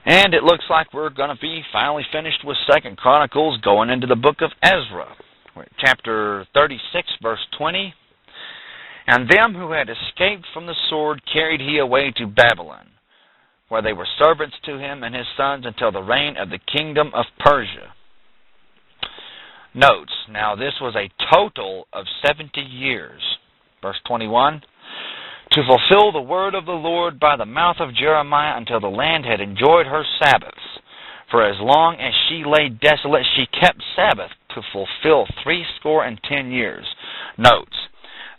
And it looks like we're going to be finally finished with II Chronicles, going into the book of Ezra. We're at chapter 36, verse 20. And them who had escaped from the sword carried he away to Babylon, where they were servants to him and his sons until the reign of the kingdom of Persia. Notes, now this was a total of 70 years. Verse 21, to fulfill the word of the Lord by the mouth of Jeremiah until the land had enjoyed her Sabbaths. For as long as she lay desolate, she kept Sabbath to fulfill 70 years. Notes,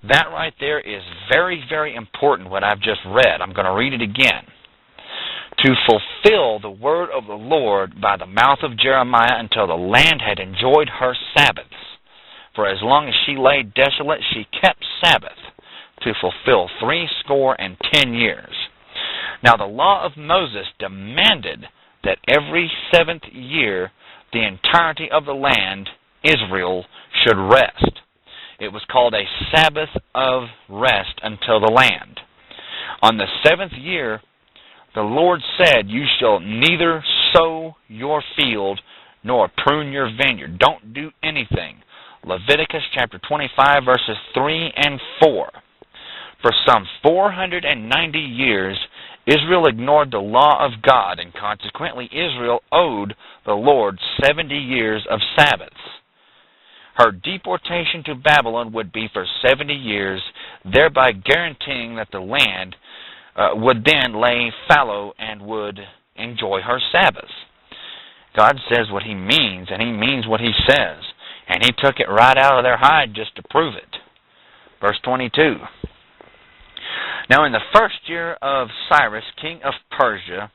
that right there is very, very important, what I've just read. I'm going to read it again. To fulfill the word of the Lord by the mouth of Jeremiah until the land had enjoyed her Sabbaths. For as long as she lay desolate, she kept Sabbath to fulfill 70 years. Now the law of Moses demanded that every 7th year the entirety of the land, Israel, should rest. It was called a Sabbath of rest until the land. On the 7th year, the Lord said, you shall neither sow your field nor prune your vineyard. Don't do anything. Leviticus chapter 25, verses 3 and 4. For some 490 years, Israel ignored the law of God, and consequently Israel owed the Lord 70 years of Sabbaths. Her deportation to Babylon would be for 70 years, thereby guaranteeing that the land would then lay fallow and would enjoy her Sabbaths. God says what He means, and He means what He says. And He took it right out of their hide just to prove it. Verse 22. Now in the first year of Cyrus, king of Persia,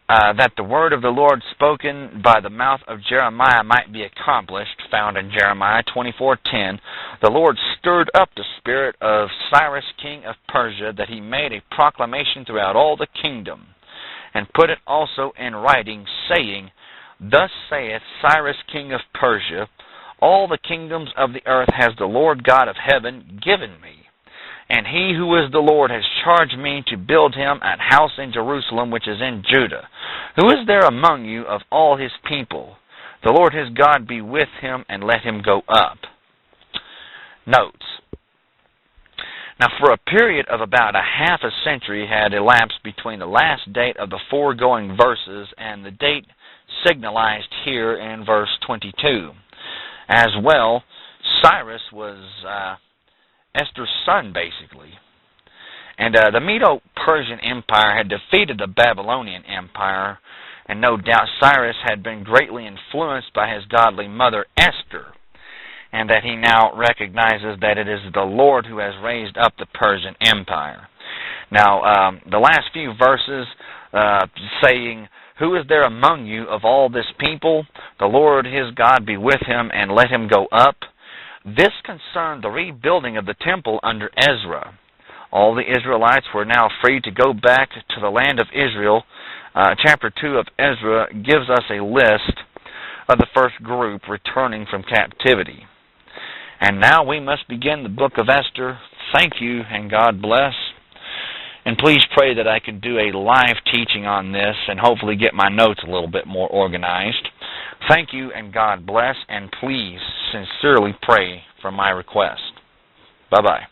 that the word of the Lord spoken by the mouth of Jeremiah might be accomplished, found in Jeremiah 24:10, the Lord stirred up the spirit of Cyrus, king of Persia, that he made a proclamation throughout all the kingdom, and put it also in writing, saying, Thus saith Cyrus, king of Persia, all the kingdoms of the earth has the Lord God of heaven given me. And he who is the Lord has charged me to build him an house in Jerusalem, which is in Judah. Who is there among you of all his people? The Lord his God be with him, and let him go up. Notes. Now for a period of about a half a century had elapsed between the last date of the foregoing verses and the date signalized here in verse 22. As well, Cyrus was Esther's son, basically. And the Medo-Persian Empire had defeated the Babylonian Empire, and no doubt Cyrus had been greatly influenced by his godly mother, Esther, and that he now recognizes that it is the Lord who has raised up the Persian Empire. Now, the last few verses saying, Who is there among you of all this people? The Lord his God be with him, and let him go up. This concerned the rebuilding of the temple under Ezra. All the Israelites were now free to go back to the land of Israel. Chapter 2 of Ezra gives us a list of the first group returning from captivity. And now we must begin the book of Esther. Thank you, and God bless. And please pray that I can do a live teaching on this and hopefully get my notes a little bit more organized. Thank you, and God bless, and please sincerely pray for my request. Bye-bye.